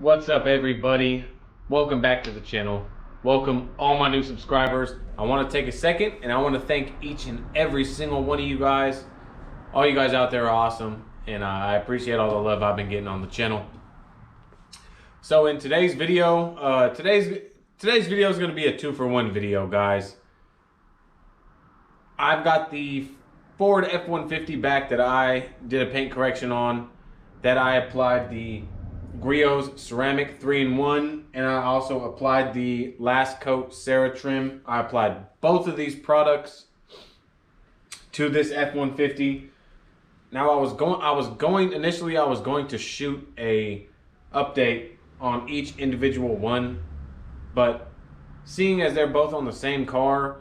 What's up, everybody? Welcome back to the channel. Welcome all my new subscribers. I want to take a second and I want to thank each and every single one of you guys. All you guys out there are awesome, and I appreciate all the love I've been getting on the channel. So in today's video, today's video is going to be a 2-for-1 video, guys. I've got the Ford F150 back that I did a paint correction on, that I applied the Griots Ceramic 3-in-1, and I also applied the Last Coat Ceratrim. I applied both of these products to this F150. Now I was going to shoot a update on each individual one, but seeing as they're both on the same car,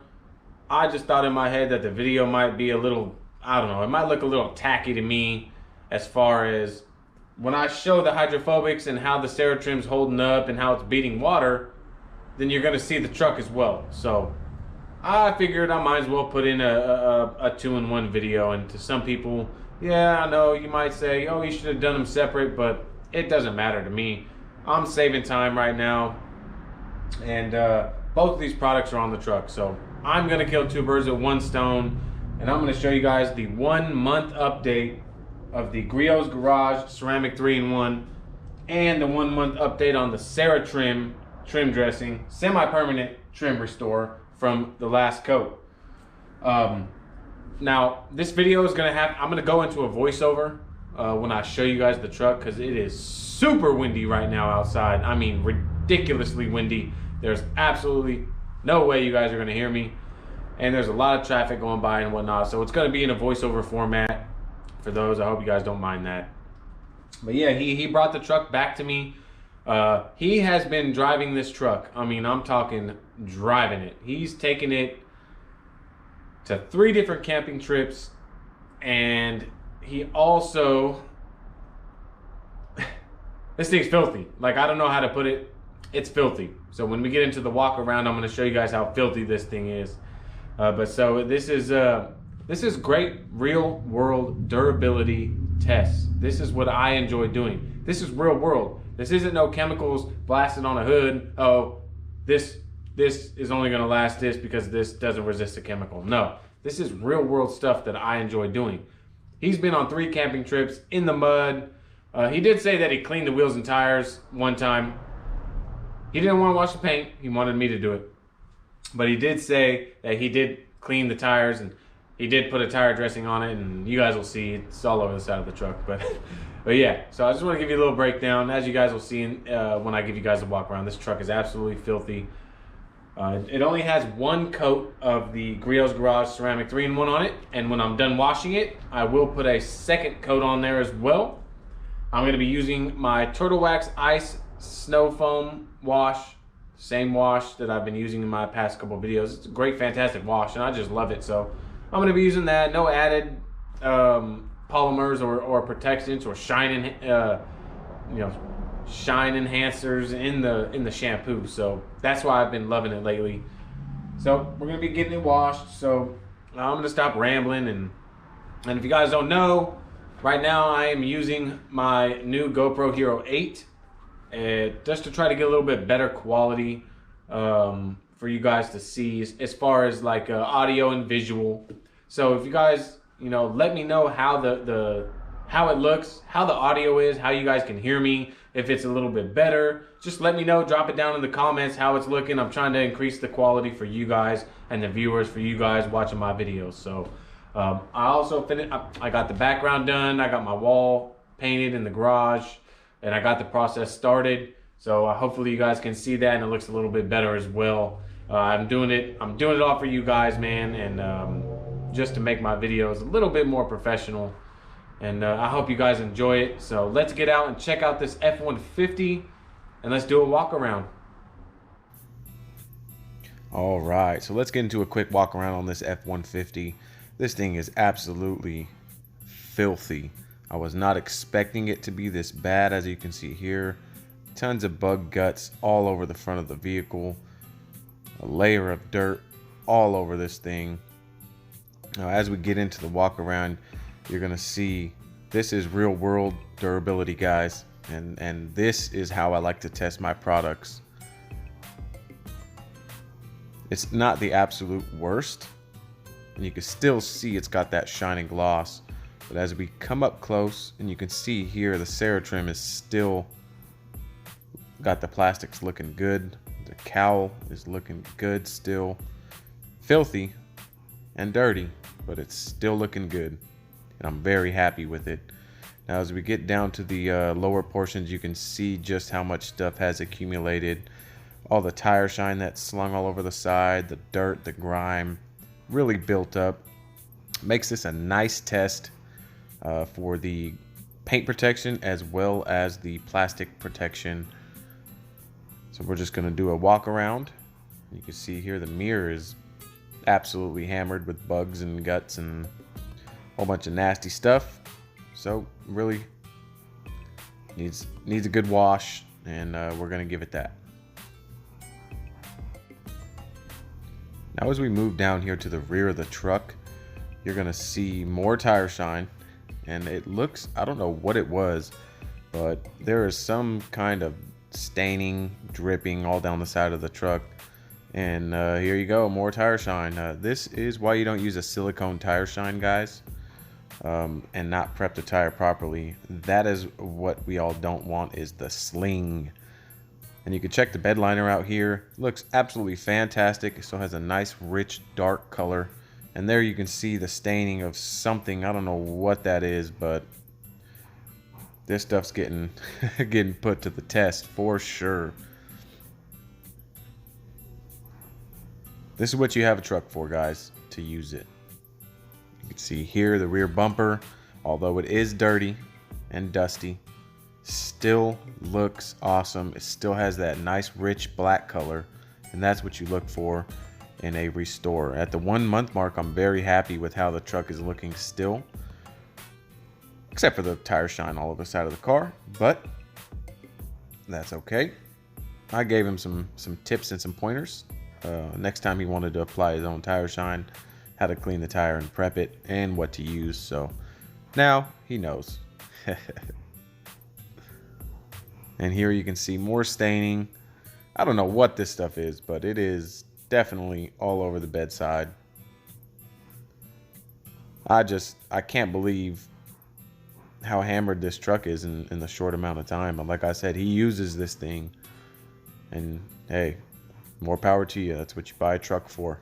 I just thought in my head that the video might be a little, I don't know, it might look a little tacky to me as far as when I show the hydrophobics and how the Ceratrim's holding up and how it's beating water, then you're gonna see the truck as well. So I figured I might as well put in a 2-in-1 video. And to some people, yeah, I know you might say, oh, you should have done them separate, but it doesn't matter to me. I'm saving time right now, and both of these products are on the truck. So I'm gonna kill two birds with one stone, and I'm gonna show you guys the 1-month update of the Griots Garage Ceramic 3-in-1 and the 1-month update on the Ceratrim trim dressing, semi-permanent trim restore from the Last Coat. Now this video is I'm gonna go into a voiceover when I show you guys the truck, because it is super windy right now outside. I mean, ridiculously windy. There's absolutely no way you guys are gonna hear me, and there's a lot of traffic going by and whatnot, so it's gonna be in a voiceover format. For those, I hope you guys don't mind that. But yeah, he brought the truck back to me. He has been driving this truck. I mean, I'm talking driving it. He's taken it to 3 different camping trips, and he also this thing's filthy. Like, I don't know how to put it. It's filthy. So when we get into the walk around, I'm going to show you guys how filthy this thing is. But so this is great real world durability tests. This is what I enjoy doing. This is real world. This isn't no chemicals blasted on a hood. Oh, this is only going to last this because this doesn't resist a chemical. No, this is real world stuff that I enjoy doing. He's been on 3 camping trips in the mud. He did say that he cleaned the wheels and tires one time. He didn't want to wash the paint. He wanted me to do it. But he did say that he did clean the tires, and he did put a tire dressing on it, and you guys will see it's all over the side of the truck. But yeah, so I just want to give you a little breakdown. As you guys will see when I give you guys a walk around, this truck is absolutely filthy. It only has 1 coat of the Griots Garage Ceramic 3-in-1 on it, and when I'm done washing it, I will put a 2nd coat on there as well. I'm going to be using my Turtle Wax Ice Snow Foam wash, same wash that I've been using in my past couple videos. It's a great, fantastic wash, and I just love it. So I'm going to be using that. No added polymers or protectants or shine enhancers in the shampoo. So that's why I've been loving it lately. So we're going to be getting it washed. So I'm going to stop rambling, and if you guys don't know, right now I am using my new GoPro Hero 8 just to try to get a little bit better quality for you guys to see as far as like audio and visual. So if you guys, let me know how how it looks, how the audio is, how you guys can hear me, if it's a little bit better. Just let me know, drop it down in the comments how it's looking. I'm trying to increase the quality for you guys and the viewers, for you guys watching my videos. So I also finished, I got the background done, I got my wall painted in the garage, and I got the process started. So hopefully you guys can see that, and it looks a little bit better as well. I'm doing it all for you guys, man, and just to make my videos a little bit more professional. And I hope you guys enjoy it. So let's get out and check out this F-150, and let's do a walk around. All right, so let's get into a quick walk around on this F-150. This thing is absolutely filthy. I was not expecting it to be this bad. As you can see here, tons of bug guts all over the front of the vehicle, a layer of dirt all over this thing. Now, as we get into the walk around, you're gonna see this is real world durability, guys. And this is how I like to test my products. It's not the absolute worst, and you can still see it's got that shining gloss. But as we come up close, and you can see here the Ceratrim is still got the plastics looking good. The cowl is looking good still. Filthy and dirty, but it's still looking good. And I'm very happy with it. Now as we get down to the lower portions, you can see just how much stuff has accumulated. All the tire shine that's slung all over the side, the dirt, the grime, really built up. Makes this a nice test for the paint protection as well as the plastic protection. So we're just going to do a walk around. You can see here the mirror is absolutely hammered with bugs and guts and a whole bunch of nasty stuff. So really needs a good wash, and we're going to give it that. Now as we move down here to the rear of the truck, you're going to see more tire shine, and it looks, I don't know what it was, but there is some kind of staining, dripping all down the side of the truck. And here you go, more tire shine. This is why you don't use a silicone tire shine, guys, and not prep the tire properly. That is what we all don't want, is the sling. And you can check the bed liner out here. Looks absolutely fantastic. It still has a nice rich dark color. And there you can see the staining of something. I don't know what that is, but this stuff's getting getting put to the test for sure. This is what you have a truck for, guys, to use it. You can see here the rear bumper, although it is dirty and dusty, still looks awesome. It still has that nice rich black color, and that's what you look for in a restore. At the 1 month mark, I'm very happy with how the truck is looking still, except for the tire shine all over the side of the car, but that's okay. I gave him some tips and some pointers. Next time he wanted to apply his own tire shine, how to clean the tire and prep it, and what to use. So now he knows. And here you can see more staining. I don't know what this stuff is, but it is definitely all over the bedside. I can't believe how hammered this truck is in the short amount of time. And like I said, he uses this thing, and hey, more power to you. That's what you buy a truck for.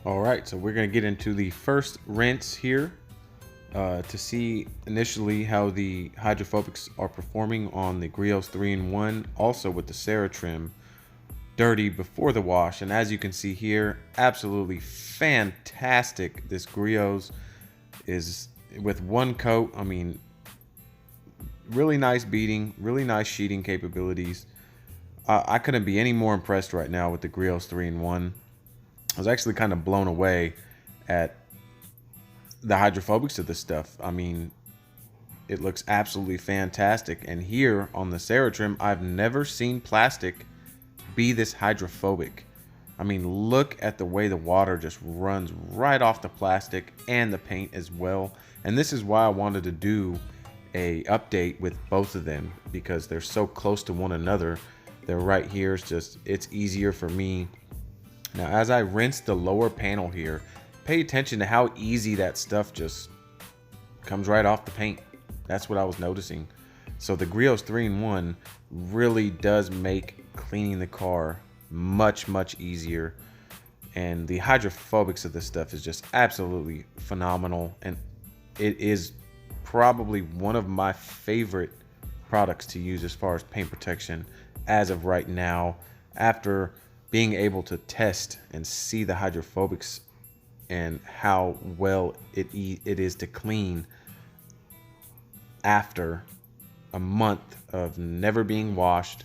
All right, so we're gonna get into the first rinse here to see initially how the hydrophobics are performing on the Griots 3-in-1, also with the Ceratrim, dirty before the wash. And as you can see here, absolutely fantastic. This Griots is with one coat. I mean, really nice beading, really nice sheeting capabilities. I couldn't be any more impressed right now with the Griots 3-in-1. I was actually kind of blown away at the hydrophobics of this stuff. I mean, it looks absolutely fantastic. And here on the Ceratrim, I've never seen plastic be this hydrophobic. I mean, look at the way the water just runs right off the plastic and the paint as well. And this is why I wanted to do a update with both of them, because they're so close to one another. They're right here. It's easier for me. Now, as I rinse the lower panel here, pay attention to how easy that stuff just comes right off the paint. That's what I was noticing. So the Griots 3-in-1 really does make cleaning the car much easier. And the hydrophobics of this stuff is just absolutely phenomenal. And it is probably one of my favorite products to use as far as paint protection as of right now, after being able to test and see the hydrophobics and how well it is to clean after a month of never being washed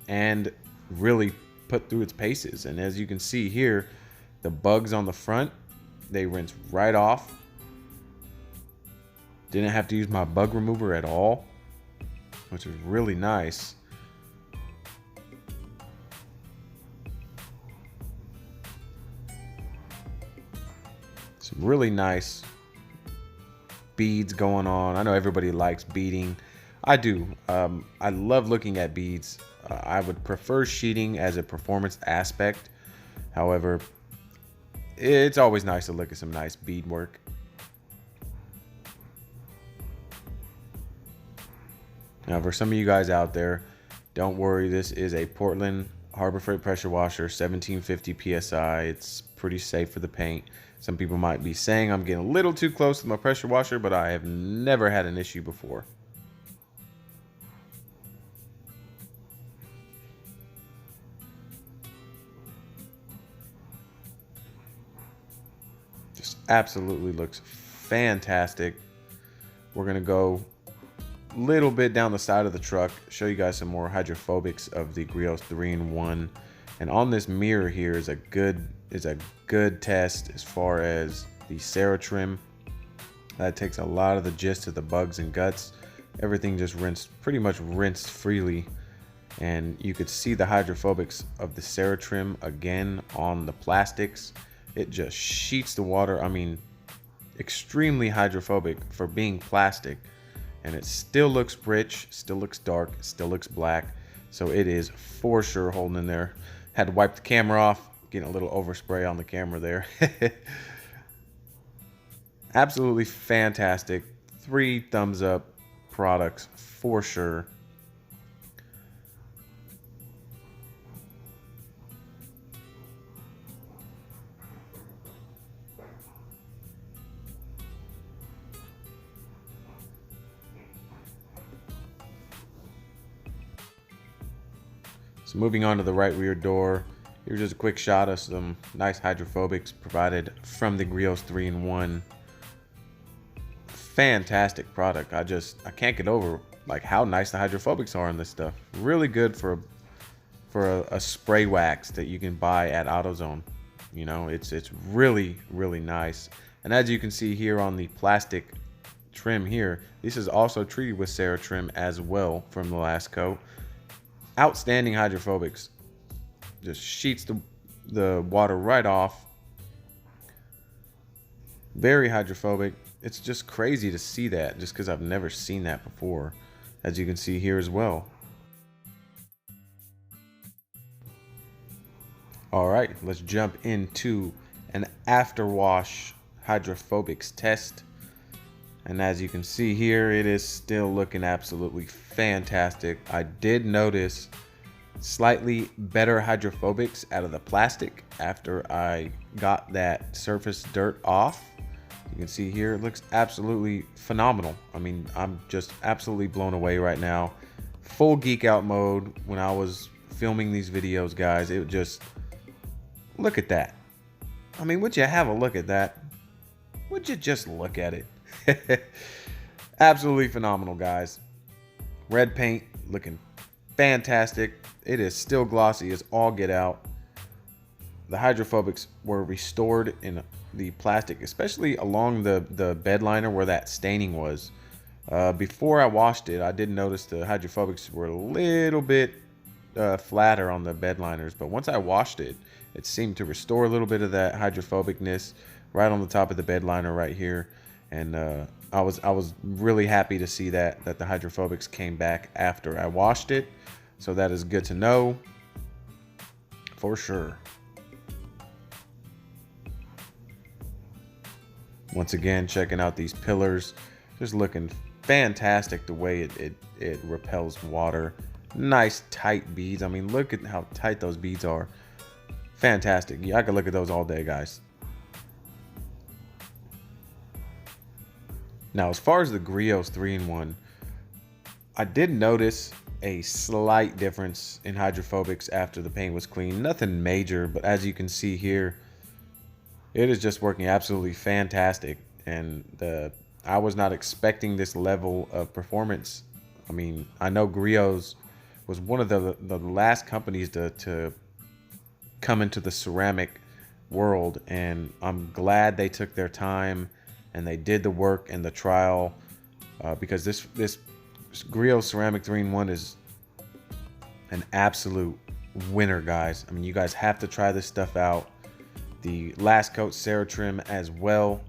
and really put through its paces. And as you can see here, the bugs on the front, they rinse right off. Didn't have to use my bug remover at all. which is really nice. Some really nice beads going on. I know everybody likes beading. I do. I love looking at beads. I would prefer sheeting as a performance aspect. However, it's always nice to look at some nice bead work. Now, for some of you guys out there, don't worry. This is a Portland Harbor Freight pressure washer, 1750 PSI. It's pretty safe for the paint. Some people might be saying I'm getting a little too close to my pressure washer, but I have never had an issue before. Just absolutely looks fantastic. We're gonna go a little bit down the side of the truck, show you guys some more hydrophobics of the Griots 3-in-1. And on this mirror here is a good test as far as the Ceratrim. That takes a lot of the gist of the bugs and guts. Everything just pretty much rinsed freely. And you could see the hydrophobics of the Ceratrim again on the plastics. It just sheets the water. I mean, extremely hydrophobic for being plastic. And it still looks rich, still looks dark, still looks black. So it is for sure holding in there. Had to wipe the camera off, getting a little overspray on the camera there. Absolutely fantastic. 3 thumbs up products for sure. So moving on to the right rear door, here's just a quick shot of some nice hydrophobics provided from the Griots 3-in-1. Fantastic product. I can't get over like how nice the hydrophobics are on this stuff. Really good for a spray wax that you can buy at AutoZone. You know, it's really nice. And as you can see here on the plastic trim here, this is also treated with Ceratrim as well from the Last Coat. Outstanding hydrophobics. Just sheets the water right off. Very hydrophobic. It's just crazy to see that, just because I've never seen that before, as you can see here as well. All right, let's jump into an afterwash hydrophobics test. And as you can see here, it is still looking absolutely fantastic. I did notice slightly better hydrophobics out of the plastic after I got that surface dirt off. You can see here, it looks absolutely phenomenal. I mean, I'm just absolutely blown away right now. Full geek out mode when I was filming these videos, guys. It just, look at that. I mean, would you have a look at that? Would you just look at it? Absolutely phenomenal, guys. Red paint looking fantastic. It is still glossy as all get out. The hydrophobics were restored in the plastic, especially along the bed liner where that staining was. Before I washed it, I did notice the hydrophobics were a little bit flatter on the bed liners, but once I washed it, it seemed to restore a little bit of that hydrophobicness right on the top of the bed liner right here. And I was really happy to see that the hydrophobics came back after I washed it. So that is good to know for sure. Once again, checking out these pillars, just looking fantastic the way it repels water. Nice tight beads. I mean, look at how tight those beads are. Fantastic. Yeah, I could look at those all day, guys. Now, as far as the Griots 3-in-1, I did notice a slight difference in hydrophobics after the paint was clean. Nothing major, but as you can see here, it is just working absolutely fantastic. And I was not expecting this level of performance. I mean, I know Griots was one of the last companies to come into the ceramic world, and I'm glad they took their time and they did the work and the trial, because this Griots Ceramic 3-in-1 is an absolute winner, guys. I mean, you guys have to try this stuff out. The Last Coat Ceratrim as well.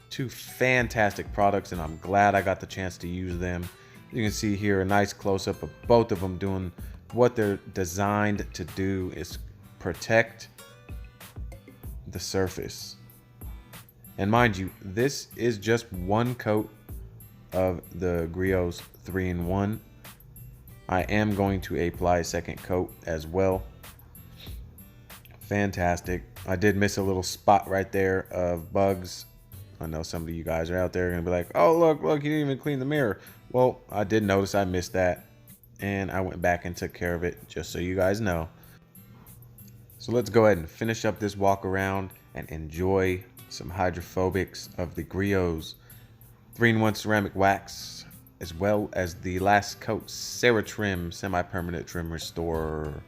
Two fantastic products, and I'm glad I got the chance to use them. You can see here a nice close-up of both of them doing what they're designed to do, is protect the surface. And mind you, this is just one coat of the Griots 3-in-1. I am going to apply a second coat as well. Fantastic. I did miss a little spot right there of bugs. I know some of you guys are out there gonna be like, oh, look, you didn't even clean the mirror. Well, I did notice I missed that, and I went back and took care of it, just so you guys know. So let's go ahead and finish up this walk around and enjoy some hydrophobics of the Griots 3-in-1 ceramic wax, as well as the Last Coat Ceratrim semi-permanent trim restorer.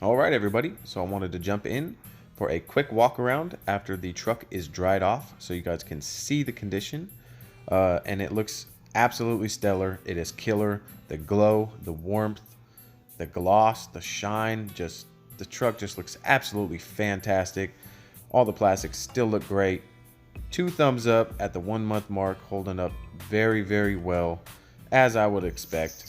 All right, everybody. So I wanted to jump in for a quick walk around after the truck is dried off so you guys can see the condition. And it looks absolutely stellar. It is killer. The glow, the warmth, the gloss, the shine, just the truck just looks absolutely fantastic. All the plastics still look great. 2 thumbs up at the 1 month mark, holding up very, very well, as I would expect.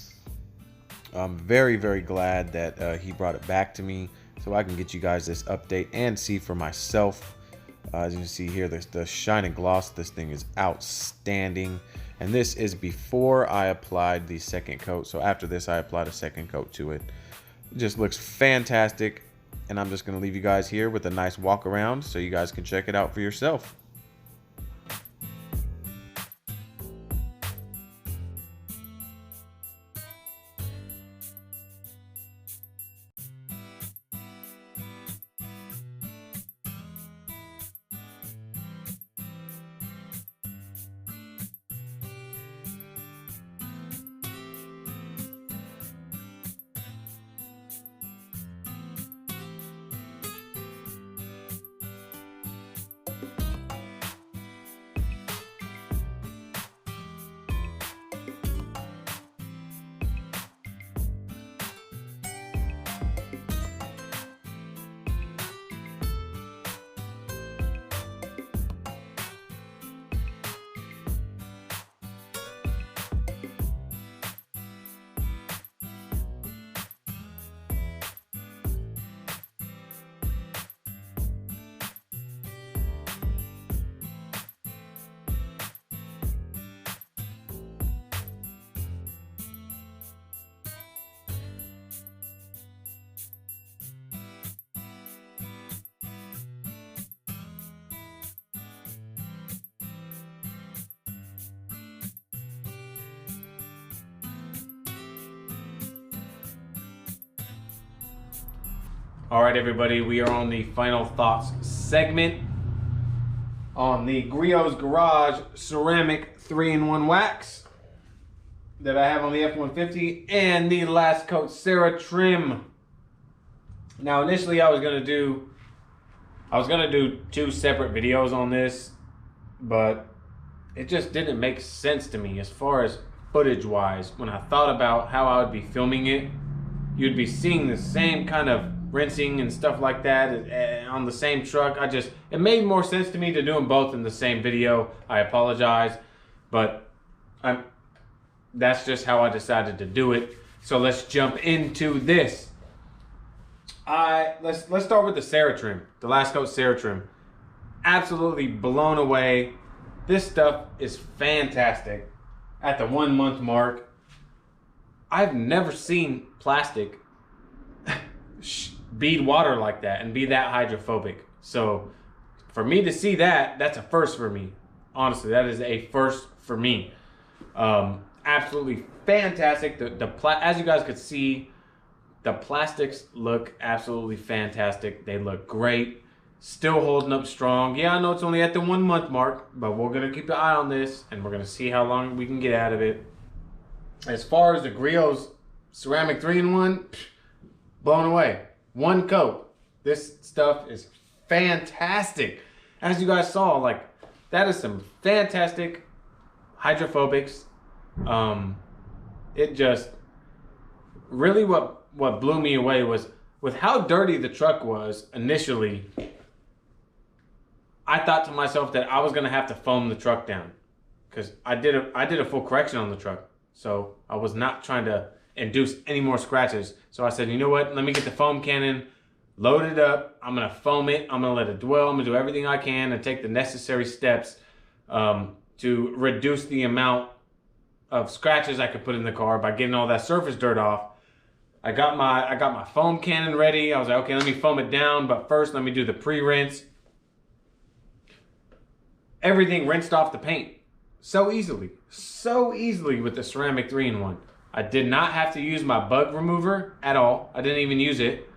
I'm very, very glad that he brought it back to me so I can get you guys this update and see for myself. As you can see here, the shine and gloss, this thing is outstanding. And this is before I applied the second coat. So after this, I applied a second coat to it. It just looks fantastic. And I'm just going to leave you guys here with a nice walk around so you guys can check it out for yourself. All right, everybody, we are on the final thoughts segment on the Griots Garage Ceramic 3-in-1 wax that I have on the F150 and the Last Coat Ceratrim. Now, initially, I was gonna do 2 separate videos on this, but it just didn't make sense to me as far as footage-wise. When I thought about how I would be filming it, you'd be seeing the same kind of rinsing and stuff like that on the same truck. It made more sense to me to do them both in the same video. I apologize, but that's just how I decided to do it. So let's jump into this. Let's start with the Ceratrim, the Last Coat Ceratrim. Absolutely blown away. This stuff is fantastic. At the 1 month mark, I've never seen plastic bead water like that and be that hydrophobic. So for me to see that, that's a first for me. Honestly, that is a first for me. Absolutely fantastic. As you guys could see, the plastics look absolutely fantastic. They look great. Still holding up strong. Yeah, I know it's only at the 1 month mark, but we're going to keep an eye on this and we're going to see how long we can get out of it. As far as the Griots Ceramic 3-in-1, blown away. 1 coat. This stuff is fantastic. As you guys saw, like, that is some fantastic hydrophobics. It just really what blew me away was with how dirty the truck was initially. I thought to myself that I was gonna have to foam the truck down because I did a full correction on the truck, so I was not trying to induce any more scratches. So I said, you know what? Let me get the foam cannon, load it up. I'm gonna foam it. I'm gonna let it dwell. I'm gonna do everything I can and take the necessary steps to reduce the amount of scratches I could put in the car by getting all that surface dirt off. I got my foam cannon ready. I was like, okay, let me foam it down, but first let me do the pre-rinse. Everything rinsed off the paint so easily with the ceramic 3-in-1. I did not have to use my bug remover at all. I didn't even use it.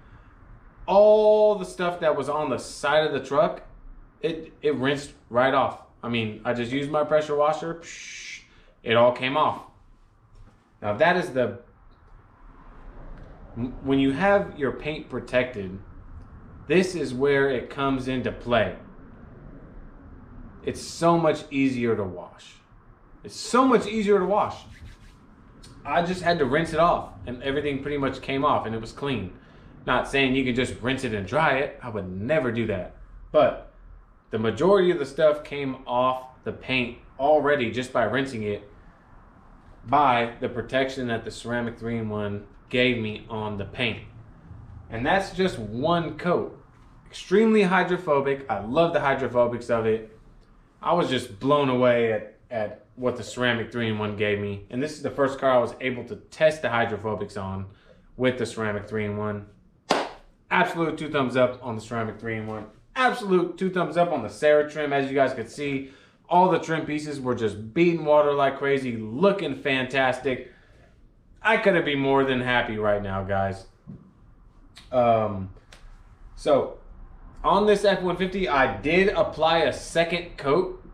All the stuff that was on the side of the truck, it rinsed right off. I mean, I just used my pressure washer. It all came off. Now that is when you have your paint protected, this is where it comes into play. It's so much easier to wash. It's so much easier to wash. I just had to rinse it off and everything pretty much came off and it was clean. Not saying you can just rinse it and dry it. I would never do that. But the majority of the stuff came off the paint already just by rinsing it by the protection that the ceramic 3-in-1 gave me on the paint. And that's just 1 coat. Extremely hydrophobic. I love the hydrophobics of it. I was just blown away at what the ceramic 3-in-1 gave me. And this is the first car I was able to test the hydrophobics on with the ceramic 3-in-1. Absolute 2 thumbs up on the ceramic 3-in-1. Absolute 2 thumbs up on the Ceratrim. As you guys could see, all the trim pieces were just beating water like crazy, looking fantastic. I couldn't be more than happy right now, guys. So on this F150, I did apply a 2nd coat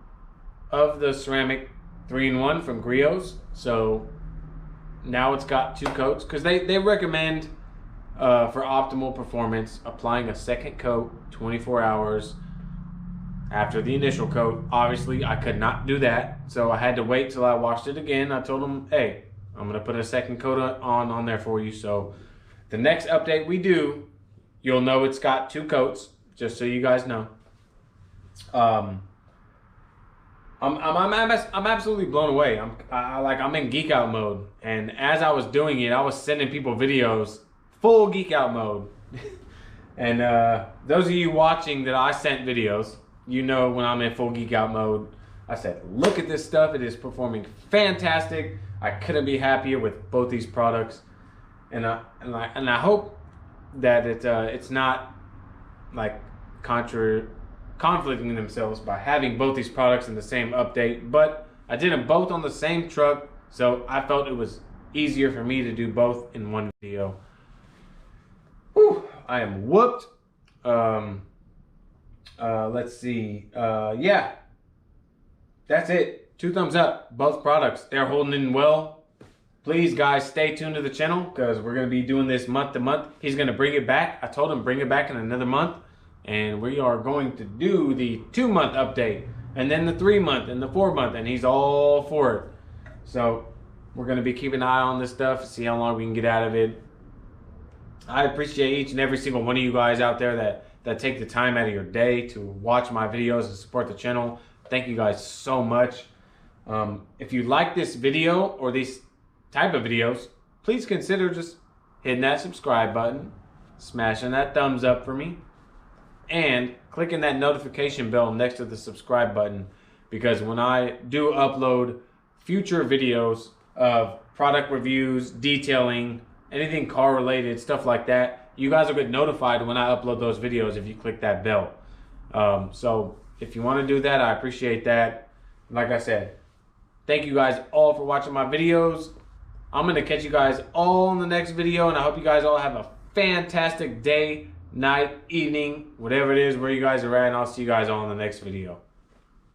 of the ceramic 3-in-1 from Griots. So now it's got 2 coats because they recommend for optimal performance applying a 2nd coat 24 hours after the initial coat. Obviously, I could not do that, so I had to wait till I washed it again. I told them, hey, I'm gonna put a 2nd coat on there for you. So the next update we do, you'll know it's got 2 coats. Just so you guys know. I'm absolutely blown away. I'm in geek out mode, and as I was doing it, I was sending people videos, full geek out mode. And those of you watching that I sent videos, you know when I'm in full geek out mode. I said, look at this stuff. It is performing fantastic. I couldn't be happier with both these products, and I hope that it's not like conflicting themselves by having both these products in the same update. But I did them both on the same truck, so I felt it was easier for me to do both in one video. Whew. I am whooped. Let's see. Yeah, that's it. 2 thumbs up. Both products. They're holding in well. Please, guys, stay tuned to the channel because we're going to be doing this month to month. He's going to bring it back. I told him bring it back in another month. And we are going to do the 2-month update. And then the 3-month and the 4-month. And he's all for it. So we're going to be keeping an eye on this stuff. See how long we can get out of it. I appreciate each and every single one of you guys out there that take the time out of your day to watch my videos and support the channel. Thank you guys so much. If you like this video or these type of videos, please consider just hitting that subscribe button, smashing that thumbs up for me, and clicking that notification bell next to the subscribe button, because when I do upload future videos of product reviews, detailing, anything car related, stuff like that, you guys will get notified when I upload those videos if you click that bell. So if you want to do that, I appreciate that. Like I said, thank you guys all for watching my videos. I'm going to catch you guys all in the next video, and I hope you guys all have a fantastic day, night, evening, whatever it is, where you guys are at, and I'll see you guys all in the next video.